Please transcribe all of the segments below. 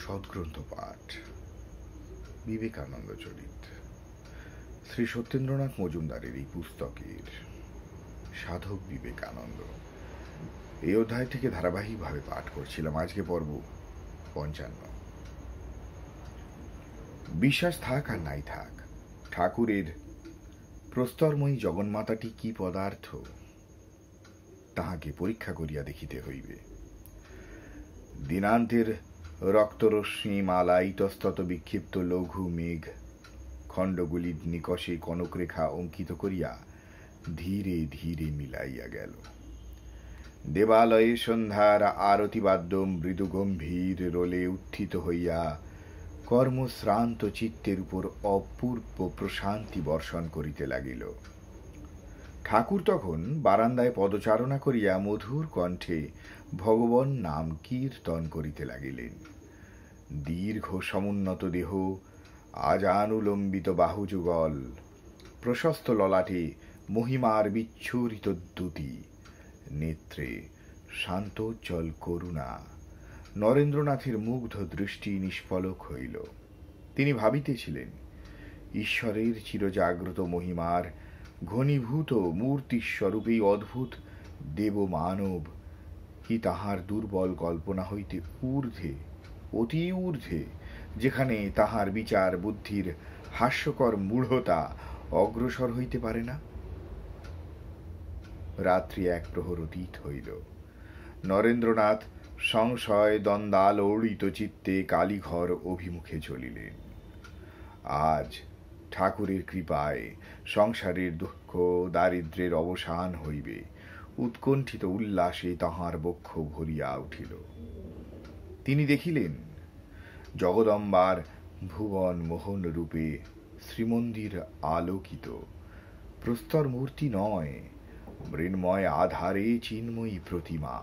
সদ্গ্রন্থ পাঠ বিবেকানন্দ চরিত শ্রী সত্যেন্দ্রনাথ মজুমদারের এই পুস্তকের সাধক বিবেকানন্দ এই অধ্যায় থেকে ধারাবাহিকভাবে পাঠ করছিলাম। আজকে পর্ব ৫৫। বিশ্বাস থাক আর নাই থাক, ঠাকুরের প্রস্তরময়ী জগন্মাতাটি কি পদার্থ তাহাকে পরীক্ষা করিয়া দেখিতে হইবে। দিনান্তের রক্তরশ্মি মালা ইতস্তত বিক্ষিপ্ত লঘু মেঘ খণ্ডগুলির নিকষে কনকরেখা অঙ্কিত করিয়া ধীরে ধীরে মিলাইয়া গেল। দেবালয়ে সন্ধ্যার আরতিবাদ্য মৃদু গম্ভীর রোলে উত্থিত হইয়া কর্মশ্রান্ত চিত্তের উপর অপূর্ব প্রশান্তি বর্ষণ করিতে লাগিল। ঠাকুর তখন বারান্দায় পদচারণা করিয়া মধুর কণ্ঠে ভগবান নাম কীর্তন করিতে লাগিলেন। দীর্ঘ সমুন্নত দেহ, আজানুলম্বিত বাহুযুগল, প্রশস্ত ললাটে মহিমার বিচ্ছুরিত দ্যুতি, নেত্রে শান্তোজ্জ্বল করুণা। নরেন্দ্রনাথের মুগ্ধ দৃষ্টি নিষ্পলক হইল। তিনি ভাবিতেছিলেন, ঈশ্বরের চিরজাগ্রত মহিমার ঘনীভূত মূর্তিস্বরূপ এই অদ্ভুত দেব মানব কি তাহার দুর্বল কল্পনা হইতে ঊর্ধ্বে, অতি ঊর্ধ্বে, যেখানে তাহার বিচার বুদ্ধির হাস্যকর মূঢ়তা অগ্রসর হইতে পারে না। রাত্রি এক প্রহর অতীত হইল। নরেন্দ্রনাথ সংশয় দ্বন্দ্বালোড়িত চিত্তে কালীঘর অভিমুখে চলিলেন। আজ ঠাকুরের কৃপায় সংসারের দুঃখ দারিদ্র্যের অবসান হইবে, উৎকণ্ঠিত উল্লাসে তাহার বক্ষ ভরিয়া উঠিল। তিনি দেখিলেন জগদম্বার ভুবন মোহন রূপে শ্রীমন্দির আলোকিত। প্রস্তর মূর্তি নয়, মৃন্ময় আধারে চিন্ময়ী প্রতিমা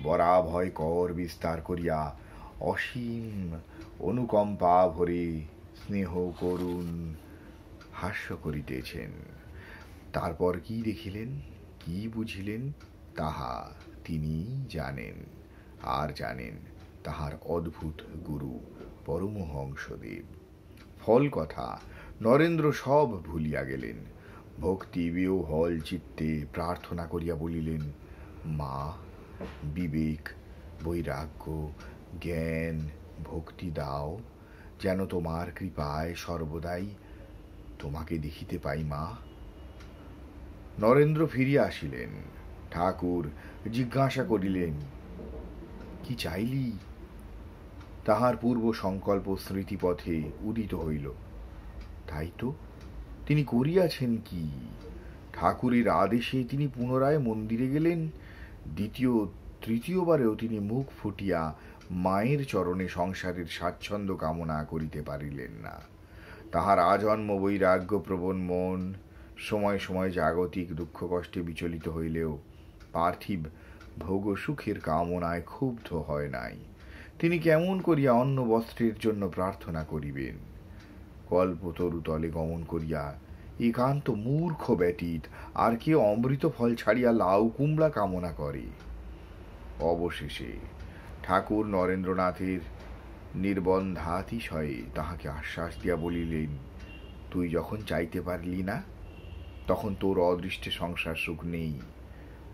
বরাভয় কর বিস্তার করিয়া অসীম অনুকম্পা ভরে স্নেহ করুণ হাস্য করিতেছেন। তারপর কি দেখিলেন, কি বুঝিলেন, তাহা তিনি জানেন, আর জানেন তাহার অদ্ভুত গুরু পরমহংসদেব। ফল কথা নরেন্দ্র সব ভুলিয়া গেলেন। ভক্তি বিহ্বল চিত্তে প্রার্থনা করিয়া বলিলেন, মা, বিবেক, বৈরাগ্য, জ্ঞান, ভক্তি দাও, যেন তোমার কৃপায় সর্বদাই তোমাকে দেখিতে পাই মা। নরেন্দ্র ফিরিয়া আসিলেন। ঠাকুর জিজ্ঞাসা করিলেন, কি চাইলি? তাহার পূর্ব সংকল্প স্মৃতিপথে উদিত হইল। তাই তো, তিনি করিয়াছেন কি? ঠাকুরের আদেশে তিনি পুনরায় মন্দিরে গেলেন। দ্বিতীয় তৃতীয়বারেও তিনি মুখ ফুটিয়া মায়ের চরণে সংসারের স্বাচ্ছন্দ্য কামনা করিতে পারিলেন না। তাহার আজন্ম বৈরাগ্য প্রবণ মন সময় সময় জাগতিক দুঃখ কষ্টে বিচলিত হইলেও পার্থিব ভোগ সুখের কামনায় ক্ষুব্ধ হয় নাই। তিনি কেমন করিয়া অন্ন বস্ত্রের জন্য প্রার্থনা করিবেন? কল্পতরু তলে গমন করিয়া একান্ত মূর্খ ব্যতীত আর কে অমৃত ফল ছাড়িয়া লাউ কুমড়া কামনা করে? অবশেষে ঠাকুর নরেন্দ্রনাথের নির্বন্ধাতিশয়ে তাহাকে আশ্বাস দিয়া বলিলেন, তুই যখন চাইতে পারলি না, তখন তোর অদৃষ্টে সংসার সুখ নেই,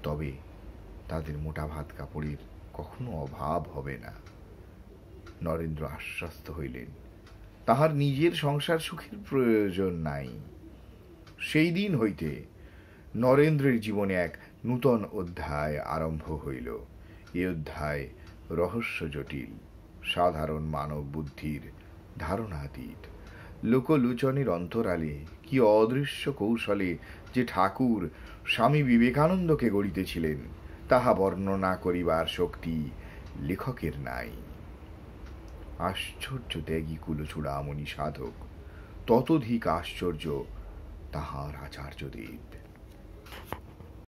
তবে তাদের মোটা ভাত কাপড়ের কখনো অভাব হবে না। নরেন্দ্র আশ্বস্ত হইলেন, তাহার নিজের সংসার সুখের প্রয়োজন নাই। সেই দিন হইতে নরেন্দ্রের জীবনে এক নূতন অধ্যায় আরম্ভ হইল। এ অধ্যায় রহস্য জটিল, সাধারণ মানব বুদ্ধির ধারণাতীত। লোকলোচনের অন্তরালে কি অদৃশ্য কৌশলে যে ঠাকুর স্বামী বিবেকানন্দকে গড়িতেছিলেন, তাহা বর্ণনা করিবার শক্তি লেখকের নাই। আশ্চর্য ত্যাগী কুলচূড়ামণি সাধক, ততোধিক আশ্চর্য তাহার আচার্যদেব।